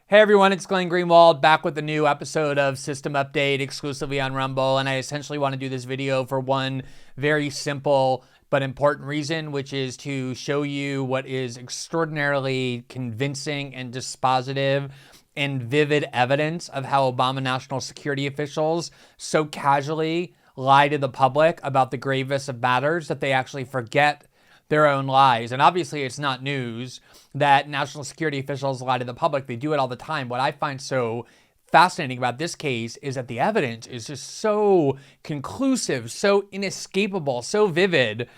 Hey everyone, it's Glenn Greenwald back with a new episode of System Update exclusively on Rumble. And I essentially want to do this video for one very simple but important reason, which is to show you what is extraordinarily convincing and dispositive and vivid evidence of how Obama national security officials so casually lie to the public about the gravest of matters that they actually forget their own lies. And obviously it's not news that national security officials lie to the public. They do it all the time. What I find so fascinating about this case is that the evidence is just so conclusive, so inescapable, so vivid.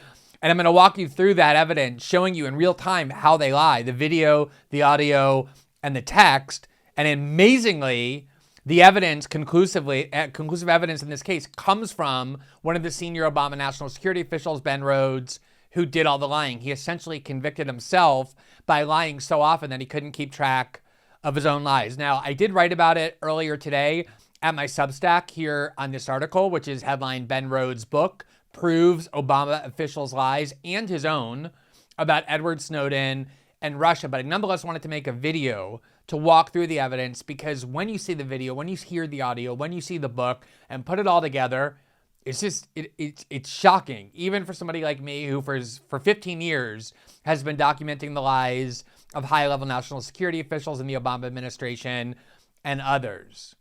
And I'm going to walk you through that evidence, showing you in real time how they lie, the video, the audio, and the text. And amazingly, the evidence, conclusive evidence in this case, comes from one of the senior Obama national security officials, Ben Rhodes, who did all the lying. He essentially convicted himself by lying so often that he couldn't keep track of his own lies. Now, I did write about it earlier today at my Substack here on this article, which is headlined Ben Rhodes' book proves Obama officials' lies and his own about Edward Snowden and Russia. But I nonetheless wanted to make a video to walk through the evidence, because when you see the video, when you hear the audio, when you see the book and put it all together, it's just, it's shocking, even for somebody like me who for 15 years has been documenting the lies of high-level national security officials in the Obama administration and others.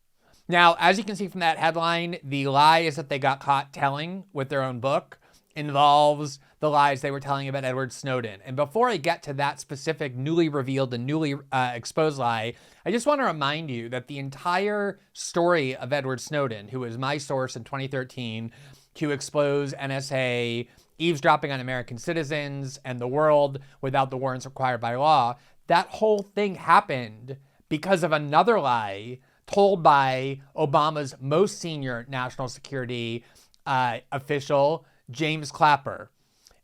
Now, as you can see from that headline, the lies that they got caught telling with their own book involves the lies they were telling about Edward Snowden. And before I get to that specific newly revealed and newly exposed lie, I just want to remind you that the entire story of Edward Snowden, who was my source in 2013 to expose NSA eavesdropping on American citizens and the world without the warrants required by law, that whole thing happened because of another lie told by Obama's most senior national security official, James Clapper.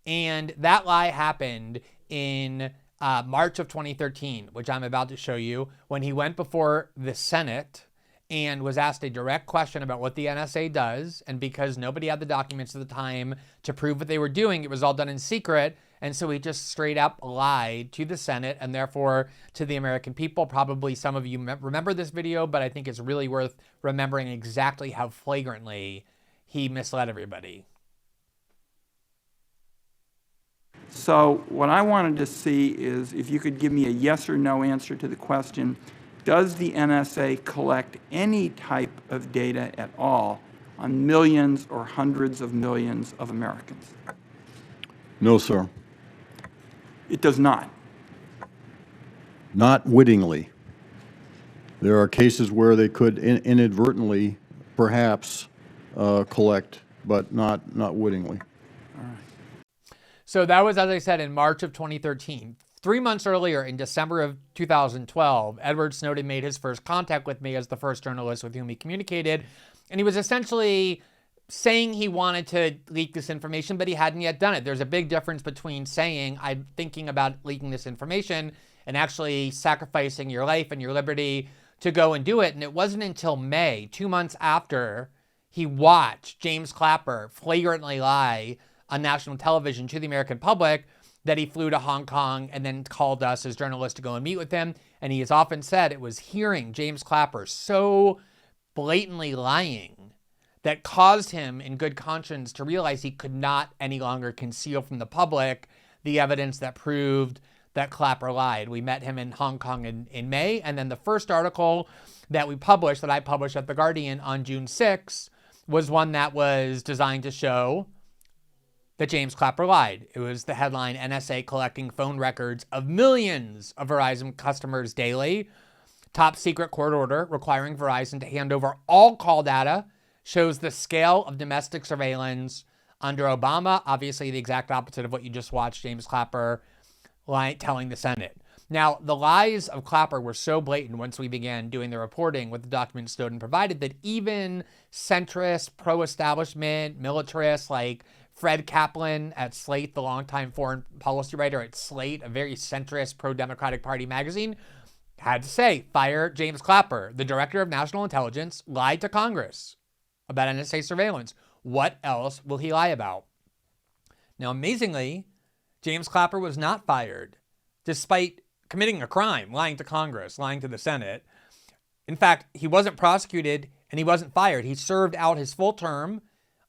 And that lie happened in March of 2013, which I'm about to show you, when he went before the Senate and was asked a direct question about what the NSA does. And because nobody had the documents at the time to prove what they were doing, it was all done in secret. And so he just straight up lied to the Senate and therefore to the American people. Probably some of you remember this video, but I think it's really worth remembering exactly how flagrantly he misled everybody. So what I wanted to see is if you could give me a yes or no answer to the question, does the NSA collect any type of data at all on millions or hundreds of millions of Americans? No, sir. It does not. Not wittingly. There are cases where they could inadvertently, perhaps, collect, but not wittingly. So that was, as I said, in March of 2013. 3 months earlier, in December of 2012, Edward Snowden made his first contact with me as the first journalist with whom he communicated. And he was essentially saying he wanted to leak this information, but he hadn't yet done it. There's a big difference between saying, I'm thinking about leaking this information, and actually sacrificing your life and your liberty to go and do it. And it wasn't until May, 2 months after he watched James Clapper flagrantly lie on national television to the American public, that he flew to Hong Kong and then called us as journalists to go and meet with him. And he has often said it was hearing James Clapper so blatantly lying that caused him in good conscience to realize he could not any longer conceal from the public the evidence that proved that Clapper lied. We met him in Hong Kong in May. And then the first article that we published, that I published at The Guardian on June 6th, was one that was designed to show that James Clapper lied. It was the headline, NSA collecting phone records of millions of Verizon customers daily. Top secret court order requiring Verizon to hand over all call data shows the scale of domestic surveillance under Obama. Obviously the exact opposite of what you just watched James Clapper telling the Senate. Now, the lies of Clapper were so blatant once we began doing the reporting with the documents Snowden provided that even centrist, pro-establishment, militarists like Fred Kaplan at Slate, the longtime foreign policy writer at Slate, a very centrist pro-Democratic Party magazine, had to say, fire James Clapper. The director of national intelligence lied to Congress about NSA surveillance. What else will he lie about? Now, amazingly, James Clapper was not fired, despite committing a crime, lying to Congress, lying to the Senate. In fact, he wasn't prosecuted and he wasn't fired. He served out his full term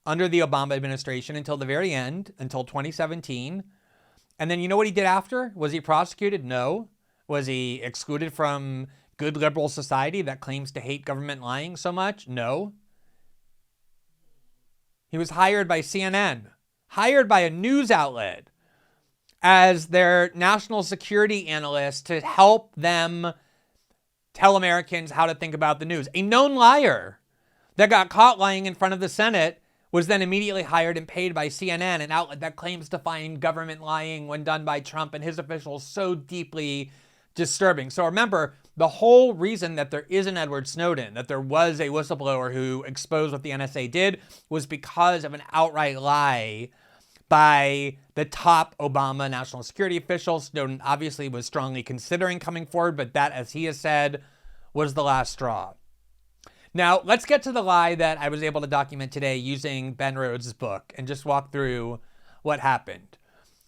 under the Obama administration until the very end, until 2017. And then you know what he did after? Was he prosecuted? No. Was he excluded from good liberal society that claims to hate government lying so much? No. He was hired by CNN, hired by a news outlet as their national security analyst to help them tell Americans how to think about the news. A known liar that got caught lying in front of the Senate was then immediately hired and paid by CNN, an outlet that claims to find government lying when done by Trump and his officials so deeply disturbing. So remember, the whole reason that there is an Edward Snowden, that there was a whistleblower who exposed what the NSA did, was because of an outright lie by the top Obama national security official. Snowden obviously was strongly considering coming forward, but that, as he has said, was the last straw. Now, let's get to the lie that I was able to document today using Ben Rhodes' book and just walk through what happened.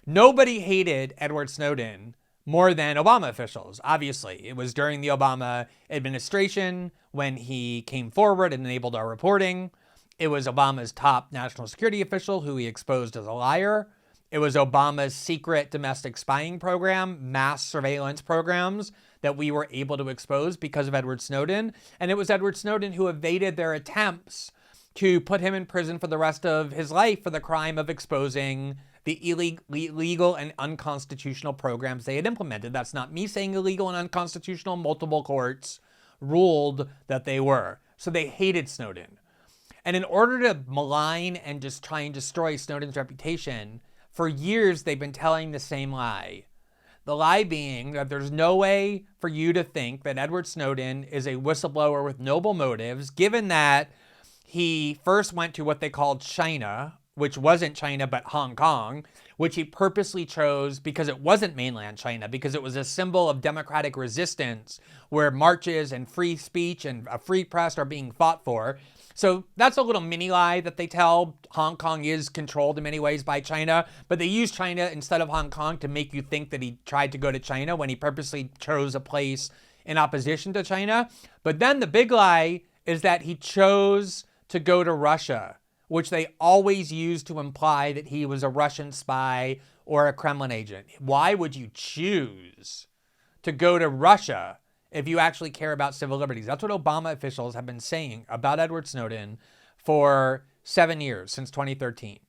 Nobody hated Edward Snowden more than Obama officials, obviously. It was during the Obama administration when he came forward and enabled our reporting. It was Obama's top national security official who he exposed as a liar. It was Obama's secret domestic spying program, mass surveillance programs that we were able to expose because of Edward Snowden. And it was Edward Snowden who evaded their attempts to put him in prison for the rest of his life for the crime of exposing the illegal and unconstitutional programs they had implemented. That's not me saying illegal and unconstitutional. Multiple courts ruled that they were. So they hated Snowden. And in order to malign and just try and destroy Snowden's reputation, for years they've been telling the same lie. The lie being that there's no way for you to think that Edward Snowden is a whistleblower with noble motives, given that he first went to what they called China, which wasn't China but Hong Kong, which he purposely chose because it wasn't mainland China, because it was a symbol of democratic resistance where marches and free speech and a free press are being fought for. So that's a little mini lie that they tell. Hong Kong is controlled in many ways by China, but they use China instead of Hong Kong to make you think that he tried to go to China when he purposely chose a place in opposition to China. But then the big lie is that he chose to go to Russia, which they always use to imply that he was a Russian spy or a Kremlin agent. Why would you choose to go to Russia if you actually care about civil liberties? That's what Obama officials have been saying about Edward Snowden for 7 years, since 2013.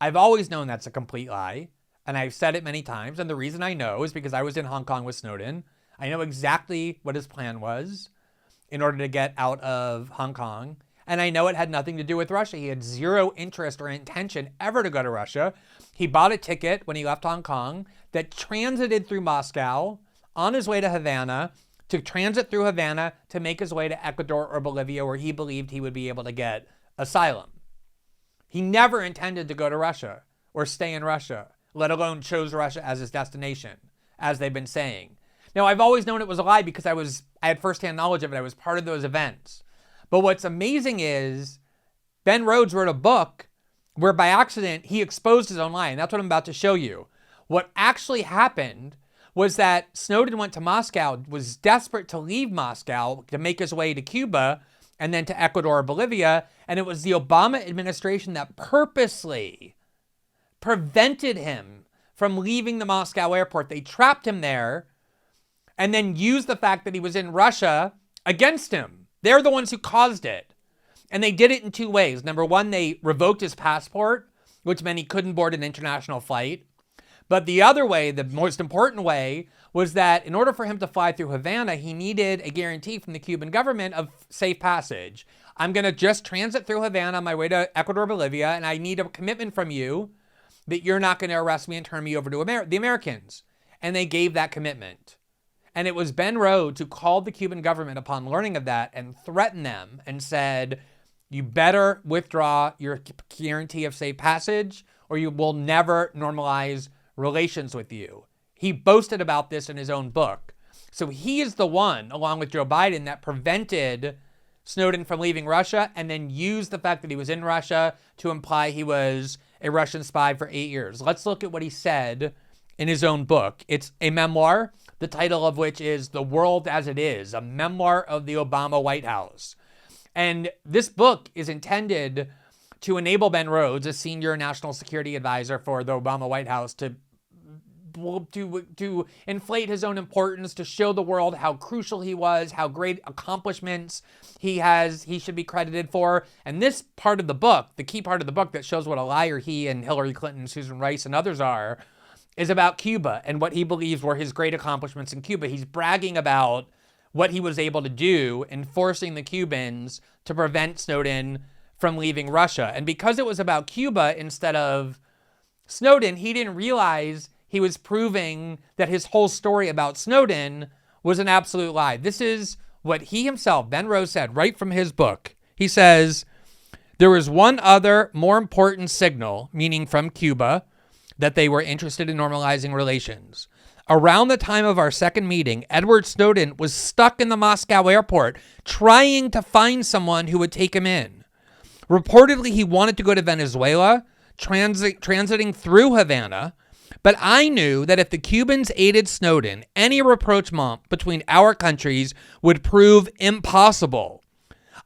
I've always known that's a complete lie, and I've said it many times, and the reason I know is because I was in Hong Kong with Snowden. I know exactly what his plan was in order to get out of Hong Kong, and I know it had nothing to do with Russia. He had zero interest or intention ever to go to Russia. He bought a ticket when he left Hong Kong that transited through Moscow on his way to Havana, to transit through Havana to make his way to Ecuador or Bolivia, where he believed he would be able to get asylum. He never intended to go to Russia or stay in Russia, let alone chose Russia as his destination, as they've been saying. Now, I've always known it was a lie because I had firsthand knowledge of it. I was part of those events. But what's amazing is Ben Rhodes wrote a book where by accident he exposed his own lie, and that's what I'm about to show you. What actually happened was that Snowden went to Moscow, was desperate to leave Moscow to make his way to Cuba and then to Ecuador or Bolivia, and it was the Obama administration that purposely prevented him from leaving the Moscow airport. They trapped him there and then used the fact that he was in Russia against him. They're the ones who caused it. And they did it in two ways. Number one, they revoked his passport, which meant he couldn't board an international flight. But the other way, the most important way, was that in order for him to fly through Havana, he needed a guarantee from the Cuban government of safe passage. I'm going to just transit through Havana on my way to Ecuador, Bolivia, and I need a commitment from you that you're not going to arrest me and turn me over to the Americans. And they gave that commitment. And it was Ben Rhodes who called the Cuban government upon learning of that and threatened them and said, you better withdraw your guarantee of safe passage or you will never normalize relations with you. He boasted about this in his own book. So he is the one, along with Joe Biden, that prevented Snowden from leaving Russia and then used the fact that he was in Russia to imply he was a Russian spy for 8 years. Let's look at what he said in his own book. It's a memoir the title of which is The World as It Is, a memoir of the Obama White House. And this book is intended to enable Ben Rhodes, a senior national security advisor for the Obama White House, to inflate his own importance, to show the world how crucial he was, how great accomplishments he should be credited for. And this part of the book, the key part of the book that shows what a liar he and Hillary Clinton, Susan Rice, and others are, is about Cuba and what he believes were his great accomplishments in Cuba. He's bragging about what he was able to do in forcing the Cubans to prevent Snowden from leaving Russia. And because it was about Cuba instead of Snowden, he didn't realize he was proving that his whole story about Snowden was an absolute lie. This is what he himself, Ben Rhodes, said right from his book. He says, there was one other more important signal, meaning from Cuba, that they were interested in normalizing relations. Around the time of our second meeting, Edward Snowden was stuck in the Moscow airport trying to find someone who would take him in. Reportedly, he wanted to go to Venezuela, transiting through Havana, but I knew that if the Cubans aided Snowden, any rapprochement between our countries would prove impossible.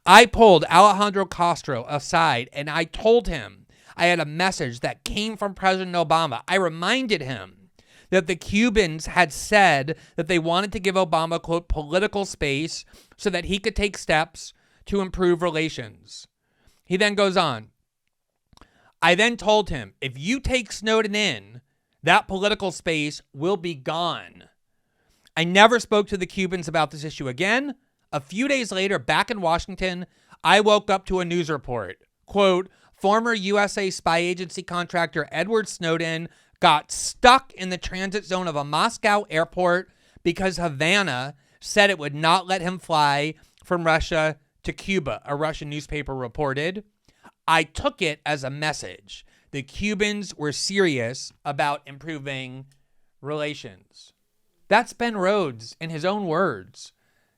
I pulled Alejandro Castro aside and I told him I had a message that came from President Obama. I reminded him that the Cubans had said that they wanted to give Obama, quote, political space so that he could take steps to improve relations. He then goes on. I then told him, if you take Snowden in, that political space will be gone. I never spoke to the Cubans about this issue again. A few days later, back in Washington, I woke up to a news report. Quote, former USA spy agency contractor Edward Snowden got stuck in the transit zone of a Moscow airport because Havana said it would not let him fly from Russia to Cuba, a Russian newspaper reported. I took it as a message. The Cubans were serious about improving relations. That's Ben Rhodes, in his own words,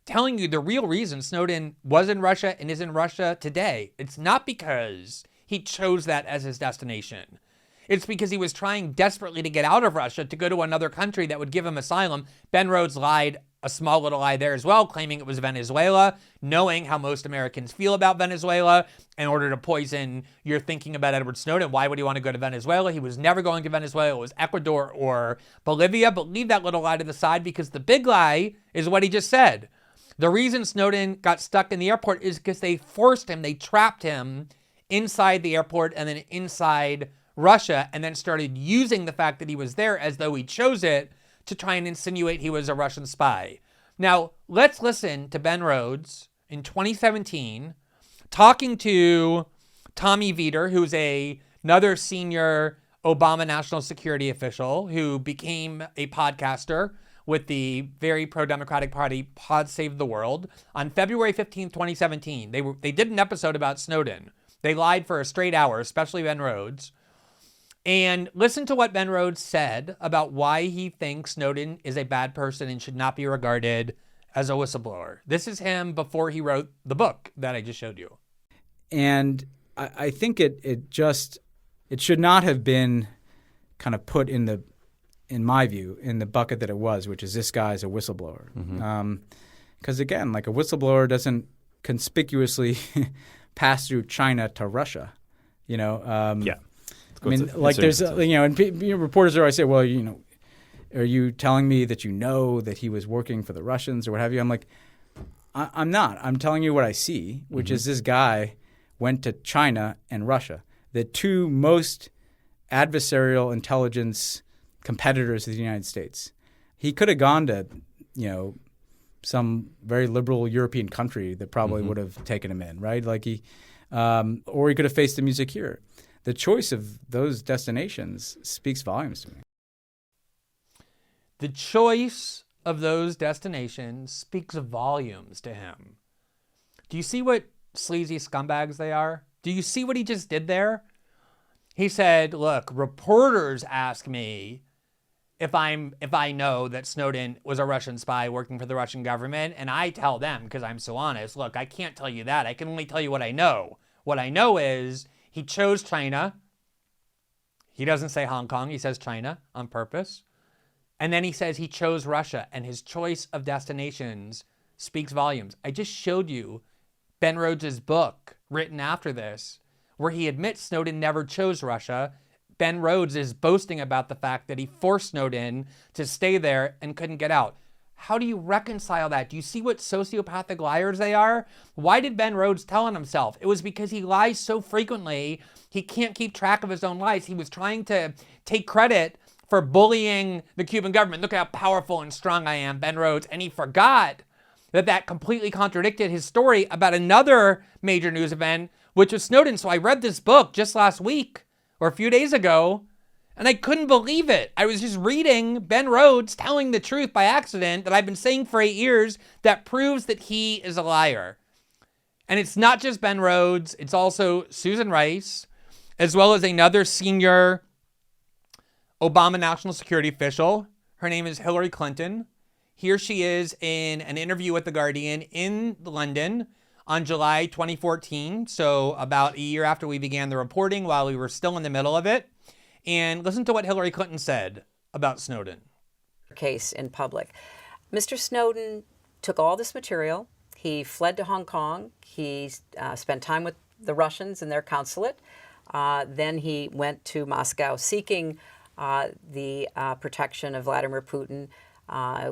telling you the real reason Snowden was in Russia and is in Russia today. It's not because he chose that as his destination. It's because he was trying desperately to get out of Russia to go to another country that would give him asylum. Ben Rhodes lied a small little lie there as well, claiming it was Venezuela, knowing how most Americans feel about Venezuela. In order to poison your thinking about Edward Snowden, why would he want to go to Venezuela? He was never going to Venezuela. It was Ecuador or Bolivia. But leave that little lie to the side, because the big lie is what he just said. The reason Snowden got stuck in the airport is because they forced him, they trapped him inside the airport and then inside Russia, and then started using the fact that he was there as though he chose it to try and insinuate he was a Russian spy. Now, let's listen to Ben Rhodes in 2017 talking to Tommy Vietor, who's another senior Obama national security official who became a podcaster with the very pro-democratic party Pod Save the World. On February 15, 2017, they did an episode about Snowden. They lied for a straight hour, especially Ben Rhodes. And listen to what Ben Rhodes said about why he thinks Snowden is a bad person and should not be regarded as a whistleblower. This is him before he wrote the book that I just showed you. And I think it should not have been kind of put in my view, in the bucket that it was, which is this guy's a whistleblower. Because again, like a whistleblower doesn't conspicuously pass through China to Russia, you know? Yeah. I mean, like there's, and reporters are always say, well, are you telling me that you know that he was working for the Russians or what have you? I'm like, I'm not. I'm telling you what I see, which is this guy went to China and Russia, the two most adversarial intelligence competitors of the United States. He could have gone to, some very liberal European country that probably would have taken him in, right? Like or he could have faced the music here. The choice of those destinations speaks volumes to me. The choice of those destinations speaks volumes to him. Do you see what sleazy scumbags they are? Do you see what he just did there? He said, look, reporters ask me if I know that Snowden was a Russian spy working for the Russian government, and I tell them, because I'm so honest, look, I can't tell you that. I can only tell you what I know. What I know is he chose China. He doesn't say Hong Kong. He says China on purpose. And then he says he chose Russia, and his choice of destinations speaks volumes. I just showed you Ben Rhodes' book written after this, where he admits Snowden never chose Russia. Ben Rhodes is boasting about the fact that he forced Snowden to stay there and couldn't get out. How do you reconcile that? Do you see what sociopathic liars they are? Why did Ben Rhodes tell on himself? It was because he lies so frequently, he can't keep track of his own lies. He was trying to take credit for bullying the Cuban government. Look how powerful and strong I am, Ben Rhodes. And he forgot that completely contradicted his story about another major news event, which was Snowden. So I read this book just last week or a few days ago, and I couldn't believe it. I was just reading Ben Rhodes telling the truth by accident that I've been saying for 8 years that proves that he is a liar. And it's not just Ben Rhodes. It's also Susan Rice, as well as another senior Obama national security official. Her name is Hillary Clinton. Here she is in an interview with The Guardian in London on July 2014. So about a year after we began the reporting, while we were still in the middle of it. And listen to what Hillary Clinton said about Snowden. Case in public. Mr. Snowden took all this material. He fled to Hong Kong. He spent time with the Russians in their consulate. Then he went to Moscow seeking the protection of Vladimir Putin,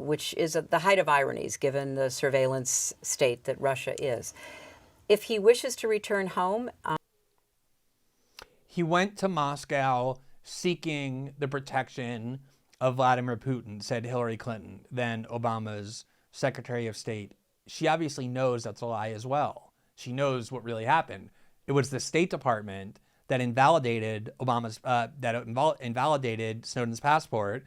which is at the height of ironies given the surveillance state that Russia is. If he wishes to return home... He went to Moscow seeking the protection of Vladimir Putin, said Hillary Clinton, then Obama's Secretary of State. She obviously knows that's a lie as well. She knows what really happened. It was the State Department that invalidated invalidated Snowden's passport,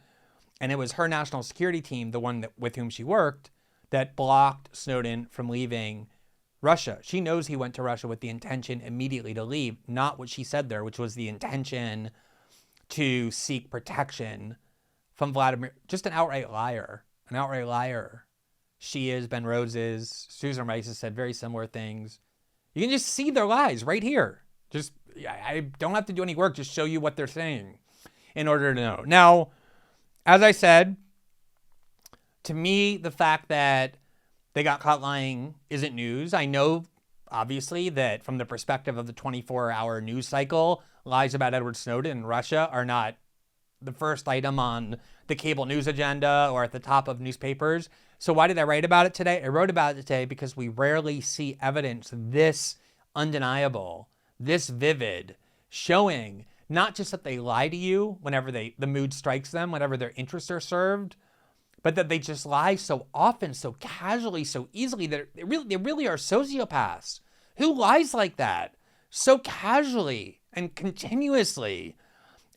and it was her national security team, the one with whom she worked, that blocked Snowden from leaving Russia. She knows he went to Russia with the intention immediately to leave, not what she said there, which was the intention to seek protection from Vladimir. Just an outright liar. An outright liar. She is, Ben Rhodes is. Susan Rice has said very similar things. You can just see their lies right here. Just, I don't have to do any work, just show you what they're saying in order to know. Now, as I said, to me, the fact that they got caught lying isn't news. I know, obviously, that from the perspective of the 24-hour news cycle, lies about Edward Snowden and Russia are not the first item on the cable news agenda or at the top of newspapers. So why did I write about it today? I wrote about it today because we rarely see evidence this undeniable, this vivid, showing not just that they lie to you whenever the mood strikes them, whenever their interests are served, but that they just lie so often, so casually, so easily that they really are sociopaths. Who lies like that so casually and continuously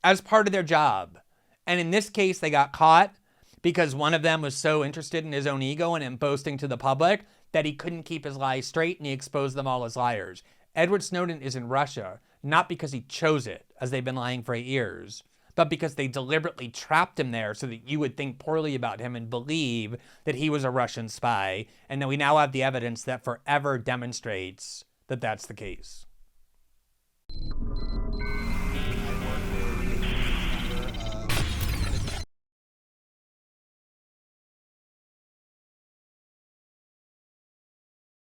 as part of their job? And in this case, they got caught because one of them was so interested in his own ego and in boasting to the public that he couldn't keep his lies straight, and he exposed them all as liars. Edward Snowden is in Russia, not because he chose it, as they've been lying for 8 years, but because they deliberately trapped him there so that you would think poorly about him and believe that he was a Russian spy. And then we now have the evidence that forever demonstrates that that's the case.